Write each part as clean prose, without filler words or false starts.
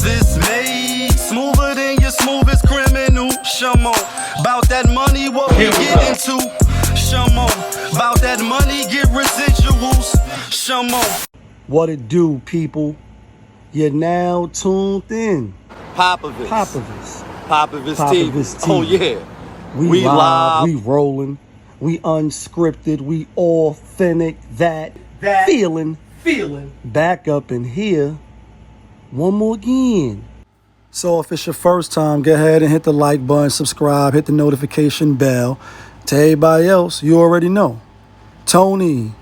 this made smoother than your smoothest criminal. Shamo, about that money, what we get into. Shamo, about that money, get residuals. Shamo. What it do, people? You're now tuned in. Popovich. Popovich TV. TV. Oh yeah. We live, we rolling, we unscripted, we authentic, that feeling back up in here one more again. So if it's your first time, go ahead and hit the like button, subscribe, hit the notification bell. To everybody else, you already know. Tony,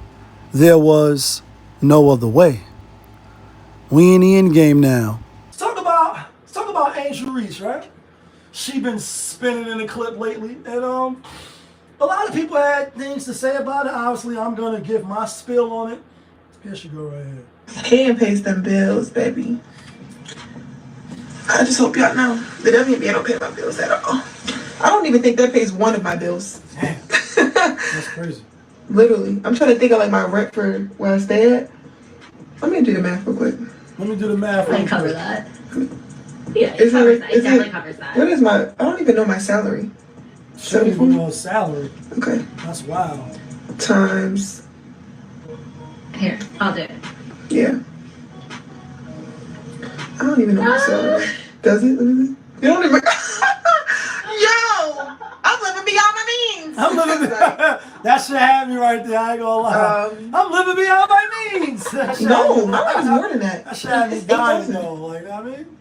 there was no other way. We in the end game now. Let's talk about Angel Reese, right? She been spinning in the clip lately, and a lot of people had things to say about it. Obviously, I'm gonna give my spill on it. Here she go right here. Can't pay them bills, baby. I just hope y'all know that WNBA don't pay my bills at all. I don't even think that pays one of my bills. Damn, that's crazy. Literally, I'm trying to think of like my rent for where I stay at. Let me do the math real quick. Let me do the math. I cover that. Yeah, it definitely covers that. What is my? I don't even know my salary. She don't even know salary. Okay. That's wild. Times. Here, I'll do it. Yeah. I don't even know my salary. Does it? Let me see. You don't even. Yo, I'm living beyond my means. I'm living. That should have me right there. I ain't gonna lie. I'm living beyond my means. No, my rent is more than that. That should have me dying though. Like I mean,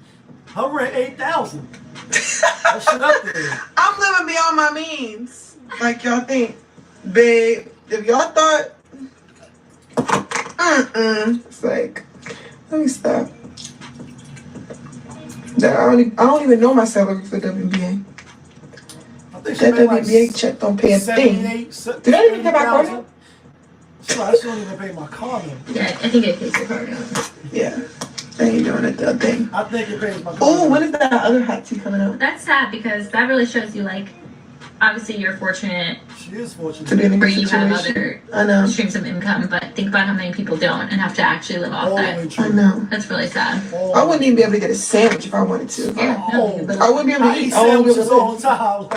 her rent 8,000. That shit up there. I'm living beyond my means. Like y'all think, babe. If y'all thought, it's like, let me stop. I don't even know my salary for WNBA. That WNBA check don't pay a thing. Did I even pay my car note? I still don't even pay my car note. Yeah, I think it pays your car note. Yeah. I ain't doing it the thing. I think it pays my car note. Oh, when is that other hot tea coming out? That's sad because that really shows you, like, obviously you're fortunate. She is fortunate. To be in a Where good you situation. have other I know. streams of income, but think about how many people don't and have to actually live off that. I know. That's really sad. I wouldn't even be able to get a sandwich if I wanted to. Yeah, no, I wouldn't be able to eat. I wouldn't be able to all the time.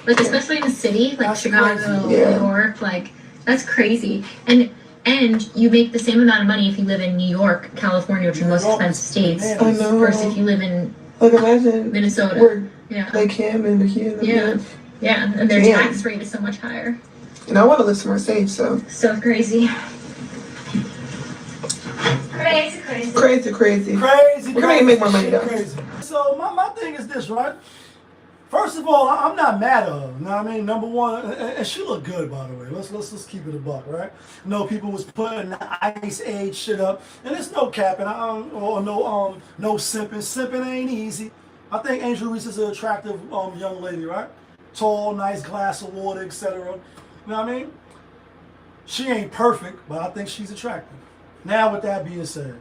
Like especially in the city, like Chicago, Yeah. New York, like that's crazy. And you make the same amount of money if you live in New York, California, which are the most expensive states, I know. versus if you live in like imagine Minnesota. Where, yeah. like him and here. Yeah. Yeah, and their tax rate is so much higher. And I want to live somewhere safe, so. So crazy. Crazy. We're gonna make more money though. Crazy. So my thing is this, right? First of all, I'm not mad at her. You know what I mean? Number one, and she looked good, by the way. Let's keep it a buck, right? No, people was putting the Ice Age shit up, and it's no capping, or no simping. Simping ain't easy. I think Angel Reese is an attractive young lady, right? Tall, nice glass of water, etc. You know what I mean? She ain't perfect, but I think she's attractive. Now, with that being said,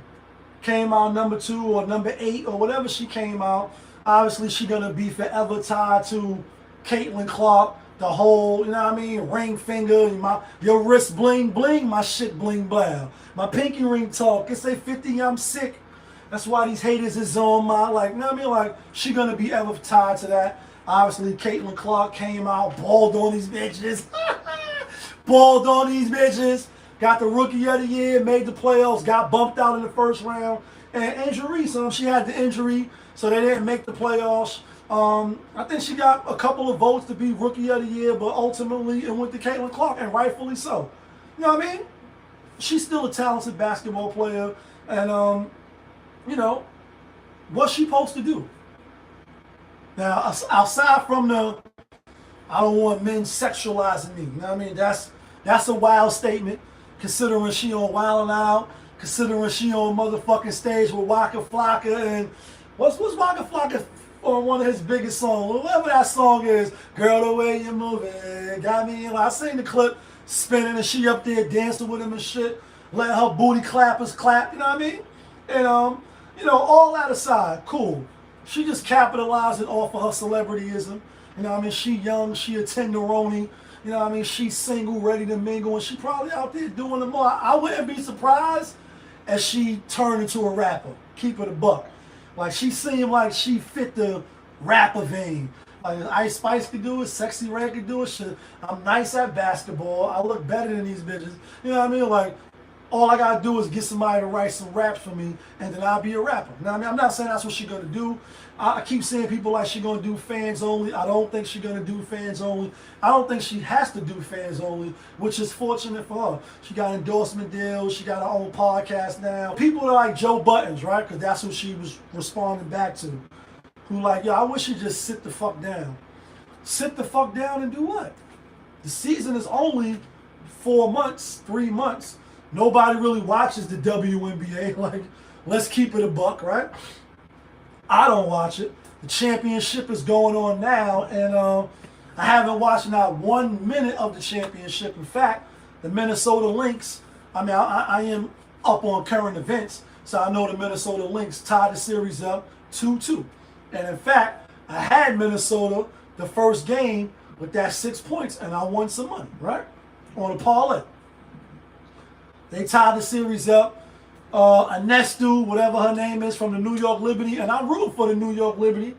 came out number 2 or number 8 or whatever she came out. Obviously, she gonna be forever tied to Caitlin Clark. The whole, you know what I mean, ring finger, your wrist bling bling, my shit bling blah. My pinky ring talk. It say 50, I'm sick. That's why these haters is on my, like, you know what I mean? Like, she gonna be ever tied to that. Obviously, Caitlin Clark came out, balled on these bitches. Balled on these bitches. Got the Rookie of the Year, made the playoffs, got bumped out in the first round. And Angel Reese, she had the injury, so they didn't make the playoffs. I think she got a couple of votes to be Rookie of the Year, but ultimately it went to Caitlin Clark, and rightfully so. You know what I mean? She's still a talented basketball player, and, you know, what's she supposed to do? Now, aside from I don't want men sexualizing me. You know what I mean? That's a wild statement, considering she on Wild 'N Out, considering she on motherfucking stage with Waka Flocka, and what's Waka Flocka on one of his biggest songs? Whatever that song is, girl, the way you moving, got me. I seen the clip spinning, and she up there dancing with him and shit, letting her booty clappers clap. You know what I mean? And you know, all that aside, cool. She just capitalizing off of her celebrityism. You know what I mean? She young, she a tenderoni. You know what I mean? She's single, ready to mingle, and she probably out there doing them all. I wouldn't be surprised if she turned into a rapper. Keep it a buck. Like she seemed like she fit the rapper vein. Like Ice Spice could do it, Sexy Red could do it. Shit, I'm nice at basketball. I look better than these bitches. You know what I mean? Like all I gotta do is get somebody to write some raps for me, and then I'll be a rapper. You know what I mean? I'm not saying that's what she's gonna do. I keep seeing people like she's gonna do fans only. I don't think she's gonna do fans only. I don't think she has to do fans only, which is fortunate for her. She got endorsement deals. She got her own podcast now. People are like Joe Buttons, right? Because that's who she was responding back to. Who like, yo, I wish she'd just sit the fuck down. Sit the fuck down and do what? The season is only 4 months, 3 months. Nobody really watches the WNBA. Like, let's keep it a buck, right? I don't watch it. The championship is going on now, and I haven't watched not 1 minute of the championship. In fact, the Minnesota Lynx, I am up on current events, so I know the Minnesota Lynx tied the series up 2-2. And in fact, I had Minnesota the first game with that 6 points, and I won some money, right? On a parlay. They tied the series up. Anestu, whatever her name is, from the New York Liberty, and I'm rooting for the New York Liberty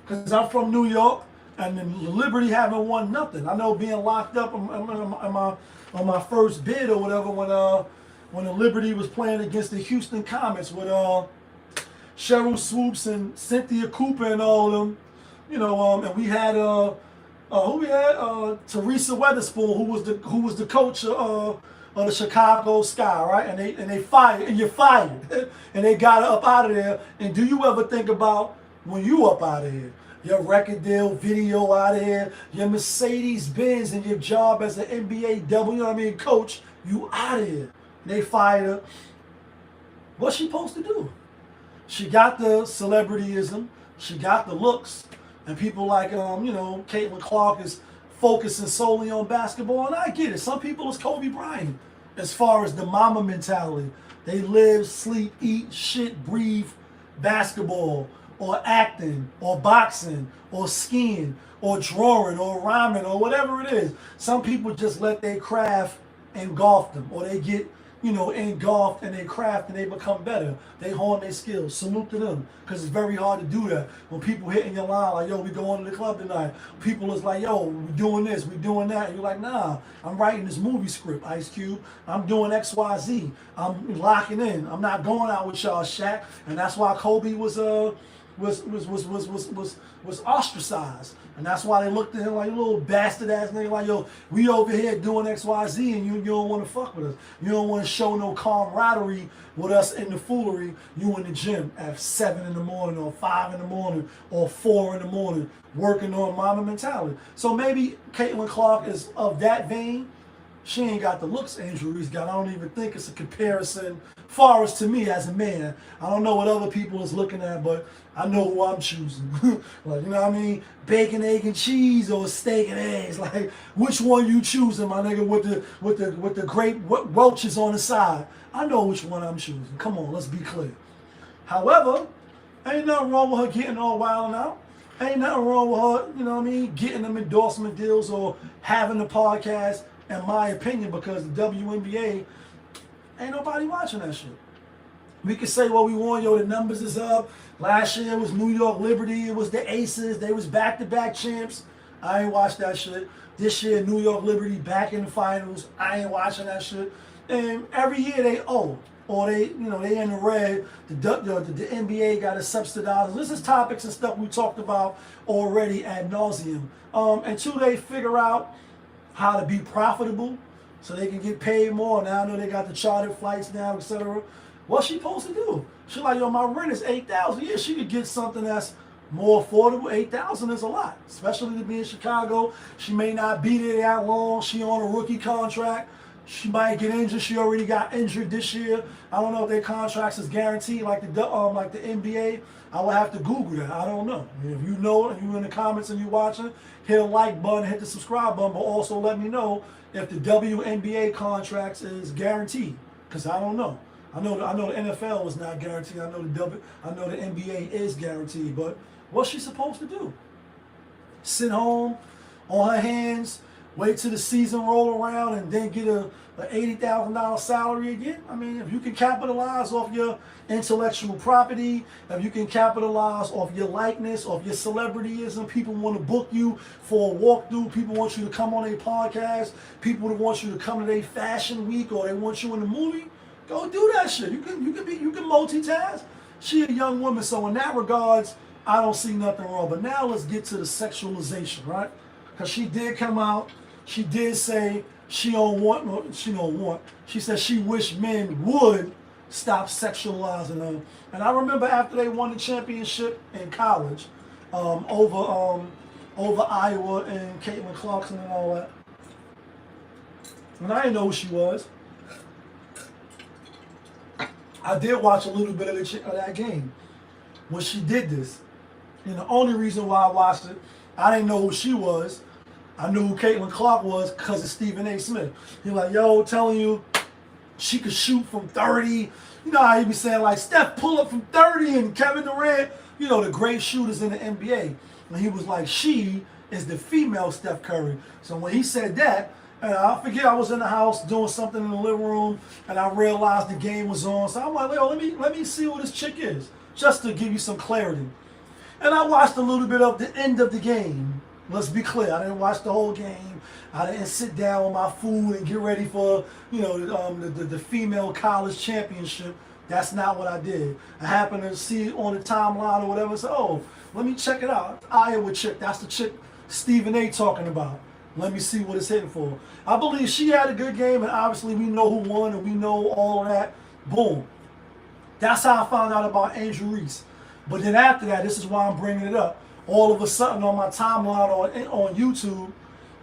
because I'm from New York, and the Liberty haven't won nothing. I know being locked up on my first bid or whatever when the Liberty was playing against the Houston Comets with Cheryl Swoops and Cynthia Cooper and all of them, you know, and we had who we had Teresa Weatherspoon, who was the coach of the Chicago Sky, right? And they fired, and you're fired, and they got her up out of there. And do you ever think about when you up out of here? Your record deal, video out of here, your Mercedes Benz, and your job as an NBA you know what I mean, coach, you out of here. They fired her. What's she supposed to do? She got the celebrityism, she got the looks, and people like you know, Caitlin Clark is focusing solely on basketball, and I get it. Some people is Kobe Bryant as far as the mama mentality. They live, sleep, eat, shit, breathe basketball or acting or boxing or skiing or drawing or rhyming or whatever it is. Some people just let their craft engulf them, or they get, you know, engulfed in their craft and they become better. They hone their skills. Salute to them, because it's very hard to do that. When people hitting your line like, yo, we going to the club tonight. People is like, yo, we doing this, we doing that. And you're like, nah, I'm writing this movie script, Ice Cube. I'm doing XYZ. I'm locking in. I'm not going out with y'all, Shaq. And that's why Kobe was ostracized. And that's why they looked at him like, a little bastard ass nigga, like, yo, we over here doing XYZ and you don't want to fuck with us. You don't want to show no camaraderie with us in the foolery. You in the gym at 7 in the morning or 5 in the morning or 4 in the morning working on mama mentality. So maybe Caitlin Clark is of that vein. She ain't got the looks Angel Reese got. I don't even think it's a comparison far as to me as a man. I don't know what other people is looking at, but I know who I'm choosing. Like, you know what I mean? Bacon, egg, and cheese or steak and eggs. Like, which one you choosing, my nigga, with the great roaches on the side? I know which one I'm choosing. Come on, let's be clear. However, ain't nothing wrong with her getting all wild and out. Ain't nothing wrong with her, you know what I mean, getting them endorsement deals or having a podcast, in my opinion, because the WNBA, ain't nobody watching that shit. We can say what we want, yo, the numbers is up. Last year it was New York Liberty, it was the Aces, they was back-to-back champs. I ain't watched that shit. This year, New York Liberty back in the finals. I ain't watching that shit. And every year they owe, or they, you know, they in the red. The NBA got to subsidize. This is topics and stuff we talked about already ad nauseum. Until they figure out how to be profitable, so they can get paid more. Now I know they got the chartered flights now, etc. What's she supposed to do? She like, yo, my rent is $8,000. Yeah, she could get something that's more affordable. $8,000 is a lot, especially to be in Chicago. She may not be there that long. She on a rookie contract. She might get injured. She already got injured this year. I don't know if their contracts is guaranteed like the NBA. I will have to Google that. I don't know. If you know it and you in the comments and you watching, hit a like button, hit the subscribe button, but also let me know if the WNBA contracts is guaranteed, because I don't know. I know the NFL was not guaranteed. I know the NBA is guaranteed. But what's she supposed to do? Sit home on her hands, wait till the season roll around and then get a $80,000 salary again? I mean, if you can capitalize off your intellectual property, if you can capitalize off your likeness, off your celebrityism, people want to book you for a walkthrough, people want you to come on a podcast, people want you to come to their fashion week, or they want you in the movie, go do that shit. You can multitask. She a young woman, so in that regards, I don't see nothing wrong. But now let's get to the sexualization, right? Because she did come out, she did say she said she wished men would stop sexualizing her. And I remember after they won the championship in college, over Iowa and Caitlin Clarkson and all that. And I didn't know who she was. I did watch a little bit of that game when she did this. And the only reason why I watched it, I didn't know who she was. I knew who Caitlin Clark was because of Stephen A. Smith. He like, yo, telling you she could shoot from 30. You know how he be saying, like, Steph pull up from 30 and Kevin Durant, you know, the great shooters in the NBA. And he was like, she is the female Steph Curry. So when he said that, and I forget, I was in the house doing something in the living room, and I realized the game was on. So I'm like, yo, let me see who this chick is, just to give you some clarity. And I watched a little bit of the end of the game. Let's be clear, I didn't watch the whole game. I didn't sit down with my food and get ready for, you know, the female college championship. That's not what I did. I happened to see it on the timeline or whatever. So, oh, let me check it out. Iowa chick, that's the chick Stephen A. talking about. Let me see what it's hitting for. I believe she had a good game, and obviously we know who won and we know all of that. Boom. That's how I found out about Angel Reese. But then after that, this is why I'm bringing it up. All of a sudden on my timeline on YouTube,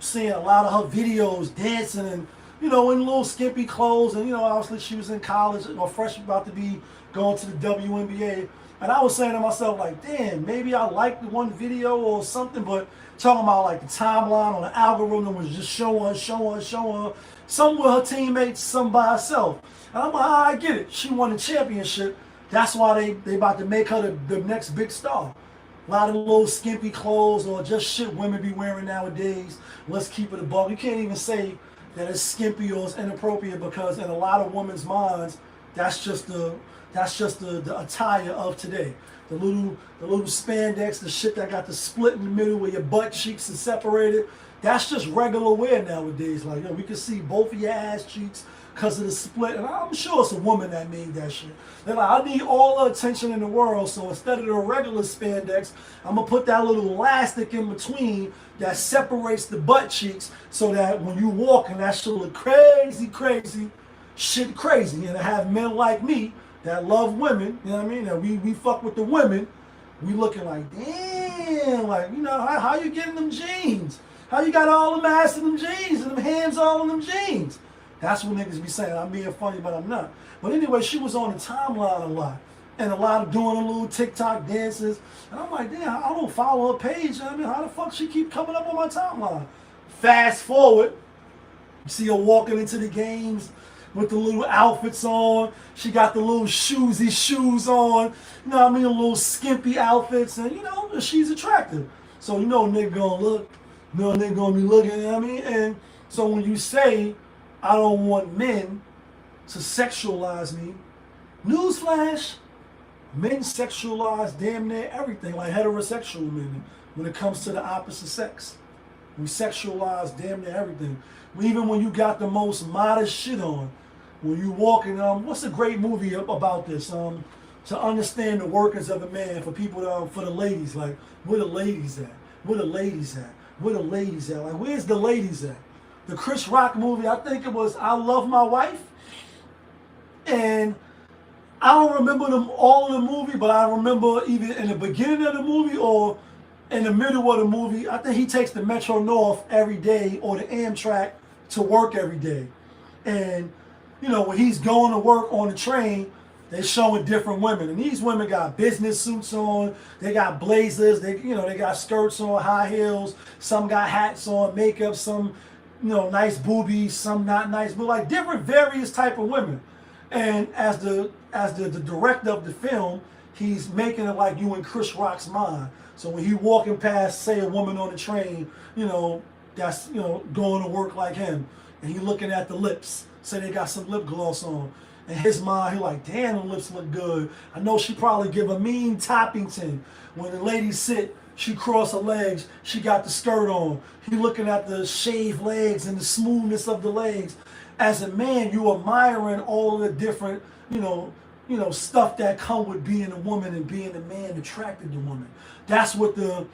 seeing a lot of her videos dancing and, you know, in little skimpy clothes. And, you know, obviously she was in college or fresh about to be going to the WNBA. And I was saying to myself, like, damn, maybe I liked one video or something, but talking about like the timeline on the algorithm was just showing some with her teammates, some by herself. And I'm like, I get it. She won the championship. That's why they about to make her the next big star. A lot of little skimpy clothes or just shit women be wearing nowadays. Let's keep it a buck. You can't even say that it's skimpy or it's inappropriate because in a lot of women's minds, that's just the attire of today. The little spandex, the shit that got the split in the middle where your butt cheeks are separated. That's just regular wear nowadays. Like, yo, we can see both of your ass cheeks because of the split. And I'm sure it's a woman that made that shit. They're like, I need all the attention in the world, so instead of the regular spandex, I'm going to put that little elastic in between that separates the butt cheeks so that when you walk and that shit look crazy, shit crazy. And to have men like me that love women, you know what I mean, that we fuck with the women, we looking like, damn, like, you know, how you getting them jeans? How you got all them ass in them jeans and them hands all in them jeans? That's what niggas be saying. I'm being funny, but I'm not. But anyway, she was on the timeline a lot. And a lot of doing a little TikTok dances. And I'm like, damn, I don't follow her page. You know what I mean, how the fuck she keep coming up on my timeline? Fast forward, you see her walking into the games with the little outfits on. She got the little shoesy shoes on. You know what I mean? The little skimpy outfits. And, you know, she's attractive. So, you know, nigga gonna look. You know, nigga gonna be looking, you know what I mean? And so when you say, I don't want men to sexualize me, newsflash, men sexualize damn near everything, like heterosexual men when it comes to the opposite sex. We sexualize damn near everything. Even when you got the most modest shit on, when you walking, what's a great movie about this? To understand the workings of a man, for people, for the ladies, like, where the ladies at? Where the ladies at? Where the ladies at? Like, where's the ladies at? The Chris Rock movie, I think it was I Love My Wife. And I don't remember them all in the movie, but I remember either in the beginning of the movie or in the middle of the movie, I think he takes the Metro North every day or the Amtrak to work every day. And, you know, when he's going to work on the train, they showing different women. And these women got business suits on, they got blazers, they got skirts on, high heels, some got hats on, makeup, some, you know, nice boobies, some not nice, but like different various type of women. And as the director of the film, he's making it like you in Chris Rock's mind. So when he walking past, say, a woman on the train, you know, that's, you know, going to work like him, and he looking at the lips, say they got some lip gloss on. In his mind, he like, damn, the lips look good. I know she probably give a mean Toppington. When the ladies sit, she cross her legs, she got the skirt on. He looking at the shaved legs and the smoothness of the legs. As a man, you admiring all the different, you know, stuff that come with being a woman and being a man attracted to women. That's what the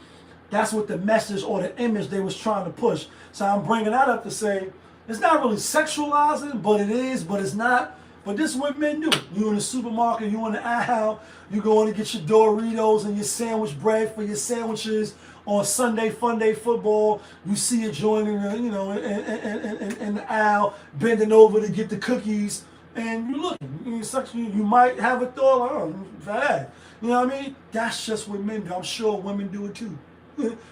message or the image they was trying to push. So I'm bringing that up to say, it's not really sexualizing, but it is, but it's not. But this is what men do. You in the supermarket, you in the aisle, you going to get your Doritos and your sandwich bread for your sandwiches on Sunday Fun Day football. You see it joining, you know, in the aisle, bending over to get the cookies, and you looking. You might have a thought like, oh, bad. You know what I mean? That's just what men do. I'm sure women do it too.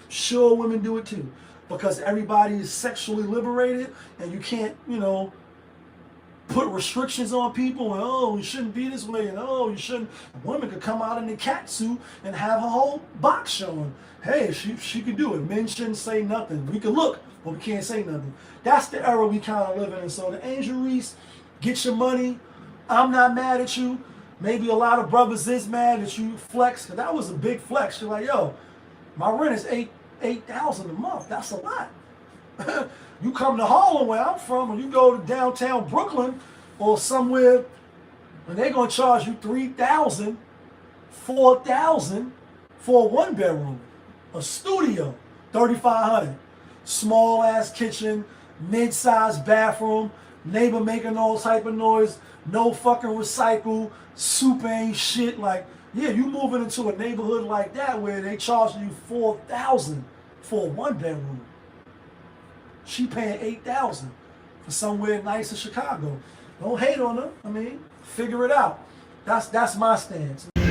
Sure, women do it too, because everybody is sexually liberated, and you can't, you know, put restrictions on people, and oh, you shouldn't be this way, and oh, you shouldn't. A woman could come out in the cat suit and have a whole box showing. Hey, she could do it. Men shouldn't say nothing. We can look, but we can't say nothing. That's the era we kind of live in. And so the Angel Reese, get your money. I'm not mad at you. Maybe a lot of brothers is mad that you flex, because that was a big flex. You're like, yo, my rent is $8,000 a month. That's a lot. You come to Harlem, where I'm from, or you go to downtown Brooklyn or somewhere, and they're gonna charge you $3,000, $4,000 for a one bedroom, a studio, $3,500, small ass kitchen, mid-sized bathroom, neighbor making all type of noise, no fucking recycle, soup ain't shit. Like, yeah, you moving into a neighborhood like that where they charging you $4,000 for a one bedroom. She paying $8,000 for somewhere nice in Chicago. Don't hate on her. I mean, figure it out. That's my stance. You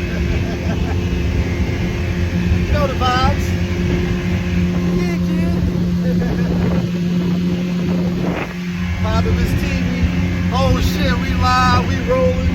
know the vibes. Yeah, kid. Bob and Miss TV. Oh shit, we live, we rolling.